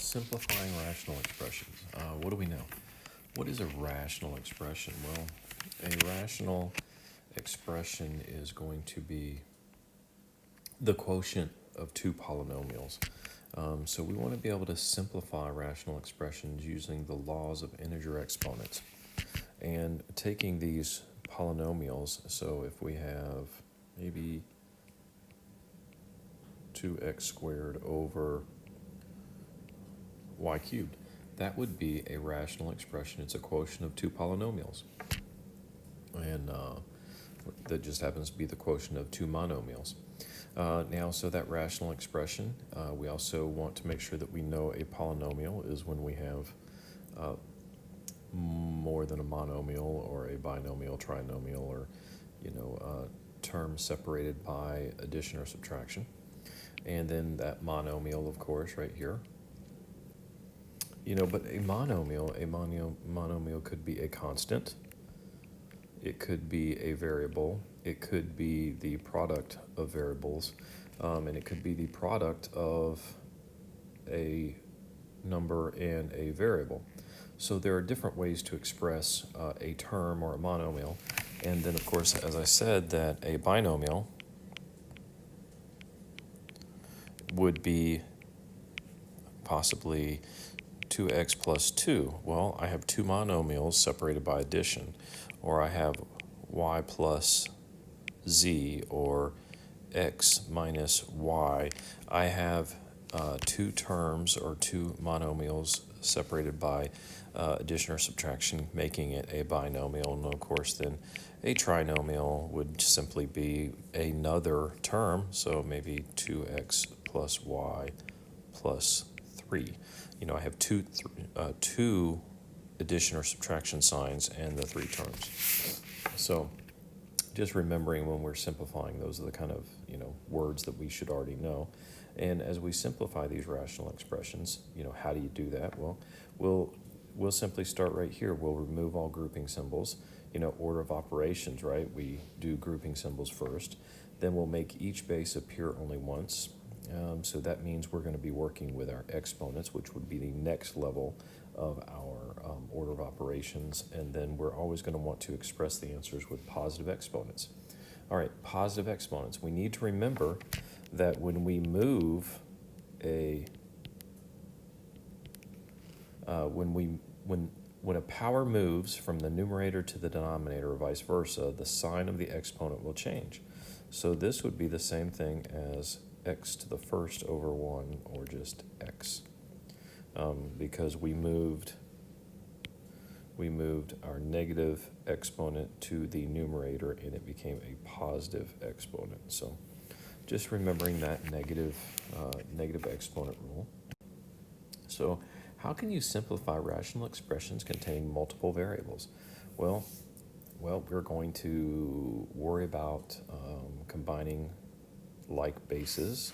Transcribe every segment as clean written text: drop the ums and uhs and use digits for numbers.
Simplifying rational expressions. What do we know? What is a rational expression? Well, a rational expression is going to be the quotient of two polynomials. So we want to be able to simplify rational expressions using the laws of integer exponents. And taking these polynomials, so if we have maybe 2x squared over y cubed, that would be a rational expression. It's a quotient of two polynomials. And that just happens to be the quotient of two monomials. Now, so that rational expression, we also want to make sure that we know a polynomial is when we have more than a monomial or a binomial, trinomial, or terms separated by addition or subtraction. And then that monomial, of course, right here. But a monomial could be a constant. It could be a variable. It could be the product of variables. And it could be the product of a number and a variable. So there are different ways to express a term or a monomial. And then, of course, as I said, that a binomial would be possibly 2x plus 2. Well, I have two monomials separated by addition. Or I have y plus z, or x minus y. I have two terms or two monomials separated by addition or subtraction, making it a binomial. And of course, then a trinomial would simply be another term, so maybe 2x plus y plus 3. I have two addition or subtraction signs and the three terms. So just remembering when we're simplifying, those are the kind of words that we should already know. And as we simplify these rational expressions, how do you do that? Well, we'll simply start right here. We'll remove all grouping symbols. Order of operations, right? We do grouping symbols first. Then we'll make each base appear only once. So that means we're going to be working with our exponents, which would be the next level of our order of operations. And then we're always going to want to express the answers with positive exponents. All right, positive exponents. We need to remember that when we move when a power moves from the numerator to the denominator or vice versa, the sign of the exponent will change. So this would be the same thing as x to the first over 1, or just x, because we moved our negative exponent to the numerator and it became a positive exponent. So just remembering that negative exponent rule. So how can you simplify rational expressions containing multiple variables? Well, we're going to worry about combining like bases.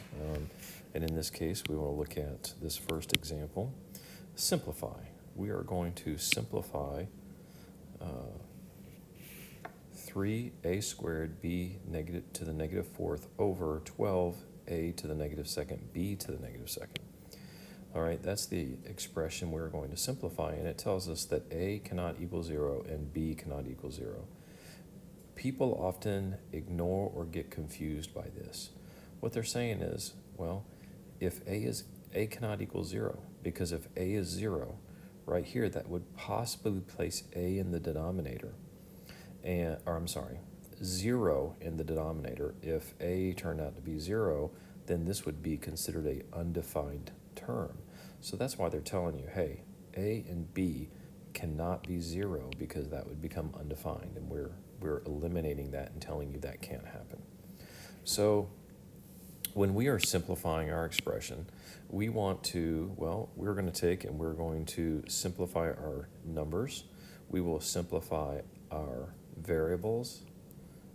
And in this case, we want to look at this first example. Simplify. We are going to simplify 3a squared b negative to the negative fourth over 12a to the negative second b to the negative second. All right, that's the expression we're going to simplify, and it tells us that a cannot equal 0 and b cannot equal 0. People often ignore or get confused by this. What they're saying is, well, if a cannot equal 0, because if a is 0, right here, that would possibly place a in the denominator, 0 in the denominator. If a turned out to be 0, then this would be considered an undefined term. So that's why they're telling you, hey, a and b cannot be 0, because that would become undefined, and we're eliminating that and telling you that can't happen. So when we are simplifying our expression, we want to, we're going to take and we're going to simplify our numbers. We will simplify our variables,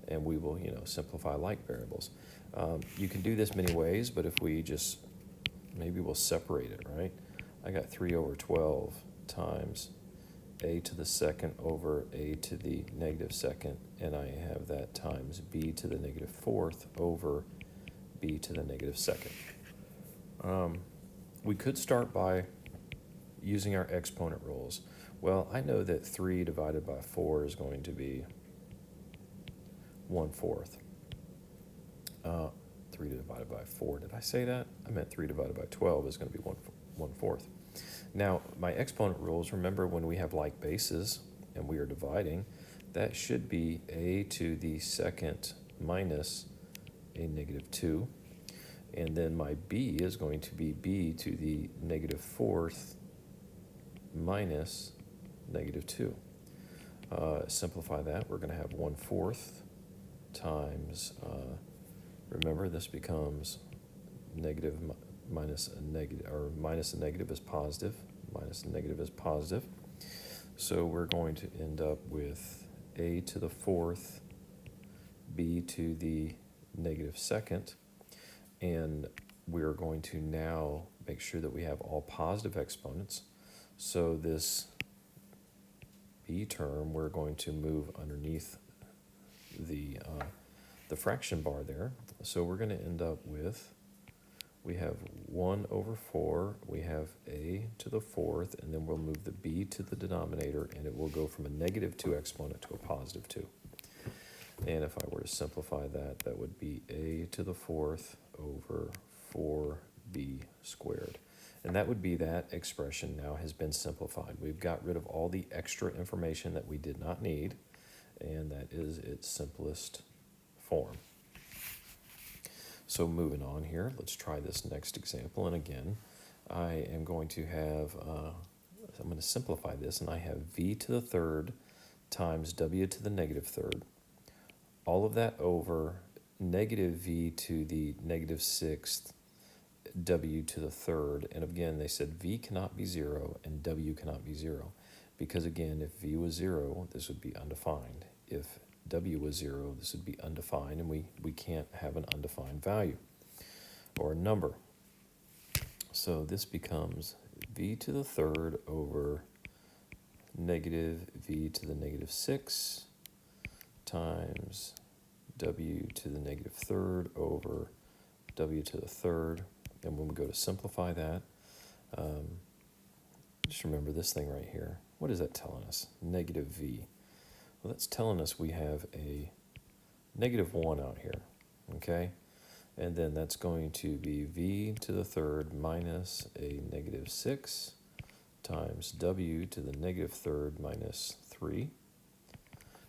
and we will, simplify like variables. You can do this many ways, but if we just, maybe we'll separate it, right? I got 3 over 12 times a to the second over a to the negative second, and I have that times b to the negative fourth over b to the negative second. We could start by using our exponent rules. Well, I know that 3 divided by 4 is going to be 1/4. 3 divided by 4, did I say that? I meant 3 divided by 12 is going to be 1/4. Now, my exponent rules, remember when we have like bases and we are dividing, that should be a to the second minus a negative 2. And then my b is going to be b to the negative 4th minus negative 2. Simplify that, we're going to have 1/4 times, remember this becomes negative minus a negative, or minus a negative is positive, minus a negative is positive. So we're going to end up with a to the 4th, b to the negative 2nd, and we're going to now make sure that we have all positive exponents. So this b term, we're going to move underneath the fraction bar there. So we're going to end up with, we have 1/4, we have a to the 4th, and then we'll move the b to the denominator, and it will go from a negative 2 exponent to a positive 2. And if I were to simplify that, that would be a to the 4th over 4b squared. And that would be that expression now has been simplified. We've got rid of all the extra information that we did not need, and that is its simplest form. So moving on here, let's try this next example. And again, I am going to have, I'm going to simplify this, and I have v to the 3rd times w to the negative 3rd. All of that over negative v to the negative 6th w to the 3rd. And again, they said v cannot be 0 and w cannot be 0. Because again, if v was 0, this would be undefined. If w was 0, this would be undefined, and we can't have an undefined value or a number. So this becomes v to the 3rd over negative v to the negative 6 times w to the negative 3rd over w to the 3rd. And when we go to simplify that, just remember this thing right here. What is that telling us? Negative v. Well, that's telling us we have a negative 1 out here, okay? And then that's going to be v to the 3rd minus a negative 6 times w to the negative 3rd minus 3.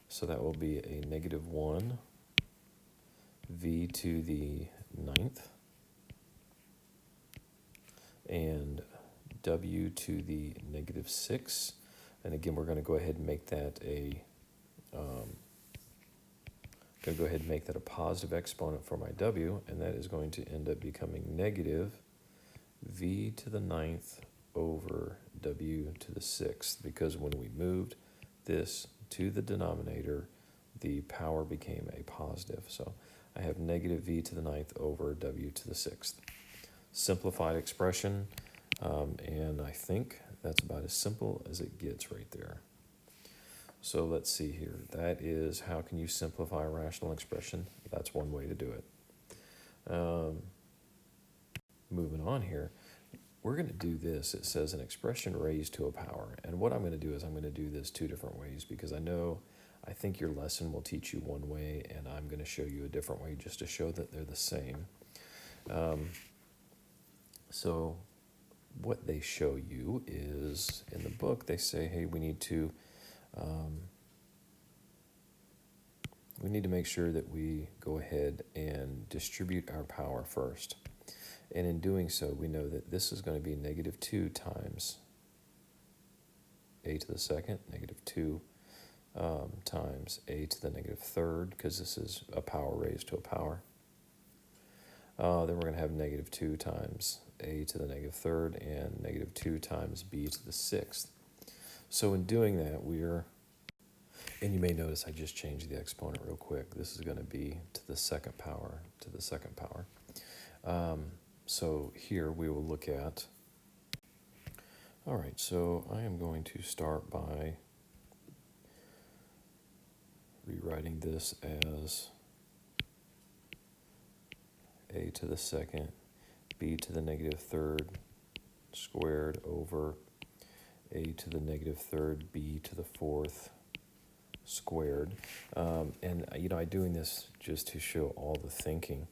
So that will be a negative 1 v to the 9th and w to the negative 6. And again, we're going to go ahead and make that a positive exponent for my w, and that is going to end up becoming negative v to the 9th over w to the 6th, because when we moved this to the denominator, the power became a positive. So I have negative v to the 9th over w to the 6th. Simplified expression, and I think that's about as simple as it gets right there. So let's see here. That is, how can you simplify a rational expression? That's one way to do it. Moving on here, we're going to do this. It says an expression raised to a power. And what I'm going to do is I'm going to do this 2 different ways, because I think your lesson will teach you one way, and I'm going to show you a different way just to show that they're the same. So what they show you is, in the book, they say, hey, we need to make sure that we go ahead and distribute our power first. And in doing so, we know that this is going to be negative 2 times a to the 2nd, negative 2 times a to the negative 3rd, because this is a power raised to a power. Then we're going to have negative 2 times a to the negative 3rd and negative 2 times b to the 6th. So in doing that, and you may notice I just changed the exponent real quick. This is going to be to the 2nd power, to the 2nd power. So here we will look at, all right, so I am going to start by rewriting this as a to the 2nd, b to the negative 3rd squared over a to the negative third, b to the fourth squared. And I'm doing this just to show all the thinking.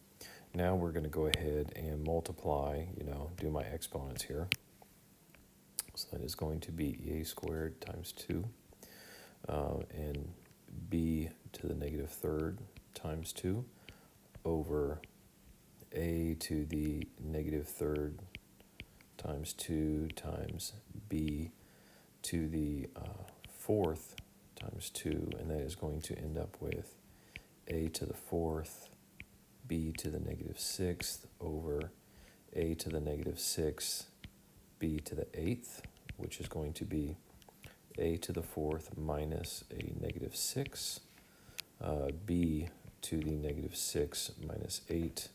Now we're going to go ahead and multiply, do my exponents here. So that is going to be a squared times 2, and b to the negative third times 2 over a to the negative third times 2 times b to the fourth times 2, and that is going to end up with a to the fourth, b to the negative sixth over a to the negative 6, b to the eighth, which is going to be a to the fourth minus a negative 6, b to the negative 6 minus 8.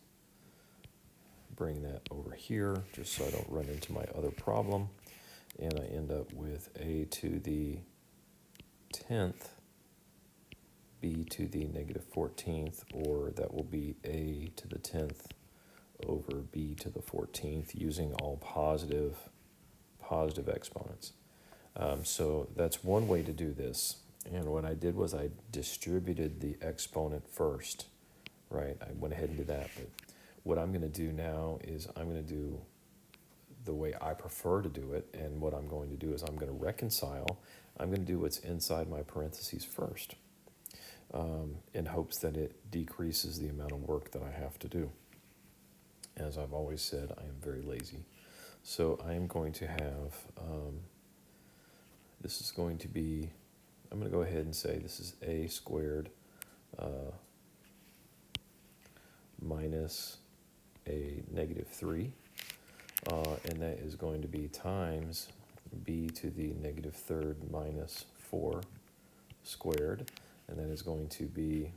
Bring that over here just so I don't run into my other problem. And I end up with a to the 10th, b to the negative 14th, or that will be a to the 10th over b to the 14th using all positive exponents. So that's one way to do this. And what I did was I distributed the exponent first, right? I went ahead and did that. But what I'm going to do now is I'm going to do the way I prefer to do it. And what I'm going to do is I'm going to reconcile. I'm going to do what's inside my parentheses first, in hopes that it decreases the amount of work that I have to do. As I've always said, I am very lazy. So I am going to have, this is going to be, I'm going to go ahead and say this is a squared minus a negative 3, and that is going to be times b to the negative third minus 4 squared, and that is going to be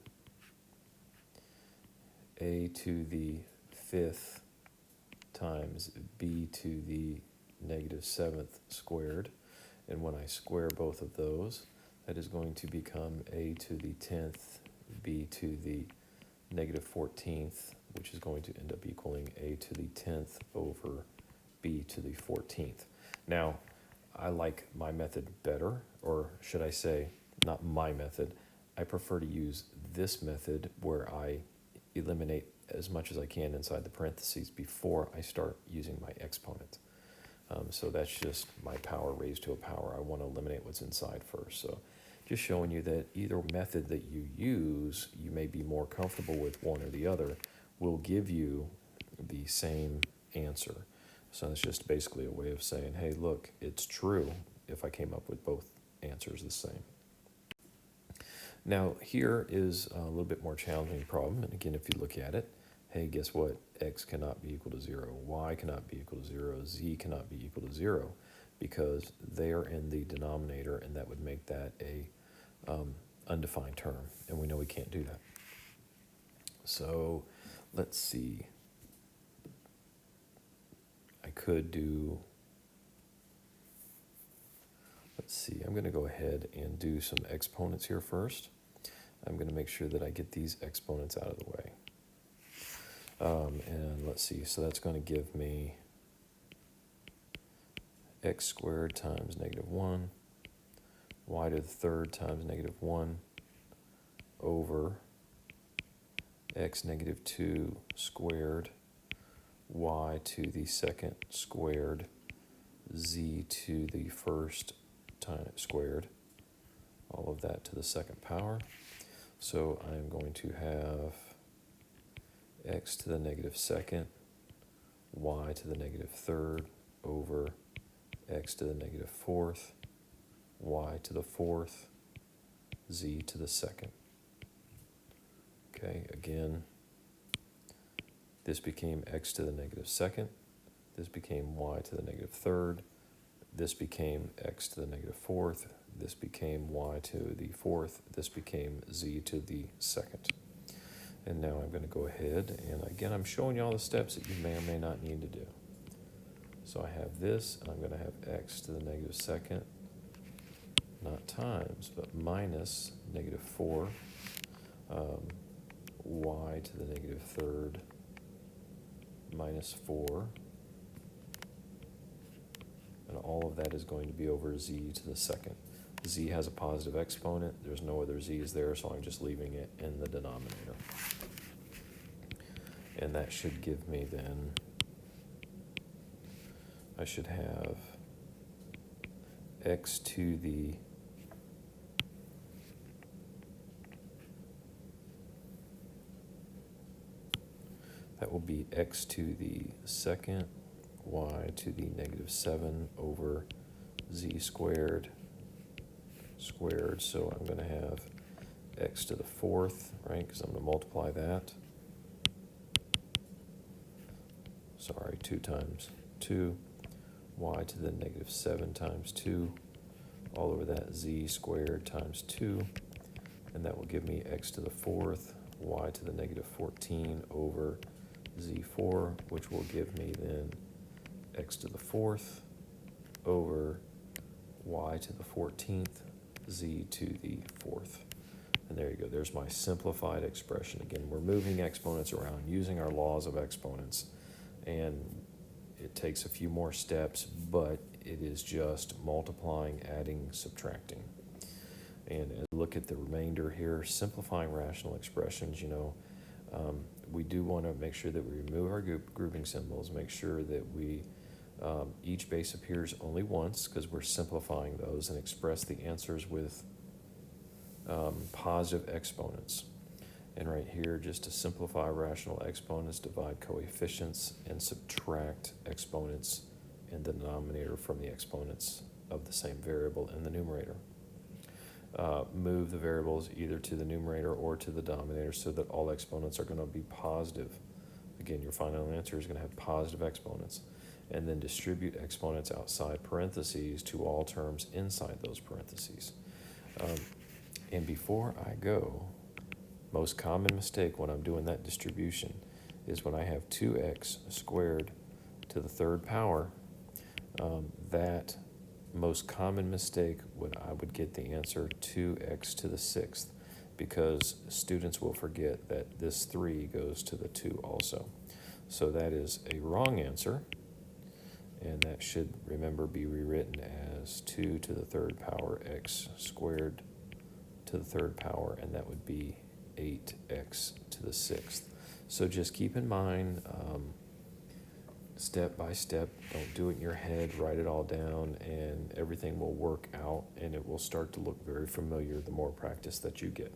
a to the fifth times b to the negative 7th squared, and when I square both of those, that is going to become a to the 10th, b to the negative 14th, which is going to end up equaling a to the 10th over b to the 14th. Now, I like my method better, or should I say, not my method. I prefer to use this method where I eliminate as much as I can inside the parentheses before I start using my exponent. So that's just my power raised to a power. I want to eliminate what's inside first. So just showing you that either method that you use, you may be more comfortable with one or the other, will give you the same answer. So it's just basically a way of saying, hey, look, it's true if I came up with both answers the same. Now, here is a little bit more challenging problem. And again, if you look at it, hey, guess what? X cannot be equal to 0. Y cannot be equal to 0. Z cannot be equal to 0 because they are in the denominator, and that would make that a undefined term. And we know we can't do that. So let's see. I could do, let's see, I'm going to go ahead and do some exponents here first. I'm going to make sure that I get these exponents out of the way. And let's see, so that's going to give me x squared times negative 1, y to the third times negative 1 over x negative 2 squared, y to the second squared, z to the first time squared, all of that to the second power. So I'm going to have x to the negative second, y to the negative third over x to the negative fourth, y to the fourth, z to the second. Okay, again, this became x to the negative second, this became y to the negative third, this became x to the negative fourth, this became y to the fourth, this became z to the second. And now I'm going to go ahead, and again, I'm showing you all the steps that you may or may not need to do. So I have this, and I'm going to have x to the negative second, not times, but minus negative 4, y to the negative third, minus 4, and all of of that is going to be over z to the second. Z has a positive exponent. There's no other z's there, so I'm just leaving it in the denominator. And that should give me then, I should have x to the that will be x to the second, y to the negative 7 over z squared, so I'm going to have x to the fourth, right, because I'm going to multiply that. Sorry, 2 times 2, y to the negative 7 times 2, all over that z squared times 2, and that will give me x to the fourth, y to the negative 14 over z4, which will give me then x to the fourth over y to the 14th, z to the fourth. And there you go, there's my simplified expression. Again, we're moving exponents around using our laws of exponents, and it takes a few more steps, but it is just multiplying, adding, subtracting. And look at the remainder here, simplifying rational expressions. We do want to make sure that we remove our grouping symbols, make sure that we each base appears only once, because we're simplifying those, and express the answers with positive exponents. And right here, just to simplify rational exponents, divide coefficients and subtract exponents in the denominator from the exponents of the same variable in the numerator. Move the variables either to the numerator or to the denominator so that all exponents are going to be positive. Again, your final answer is going to have positive exponents. And then distribute exponents outside parentheses to all terms inside those parentheses. And before I go, most common mistake when I'm doing that distribution is when I have 2x squared to the third power. That most common mistake I would get the answer 2x to the sixth, because students will forget that this 3 goes to the 2 also. So that is a wrong answer, and that should, remember, be rewritten as 2 to the third power x squared to the third power, and that would be 8x to the sixth. So just keep in mind, step by step, don't do it in your head, write it all down, and everything will work out, and it will start to look very familiar the more practice that you get.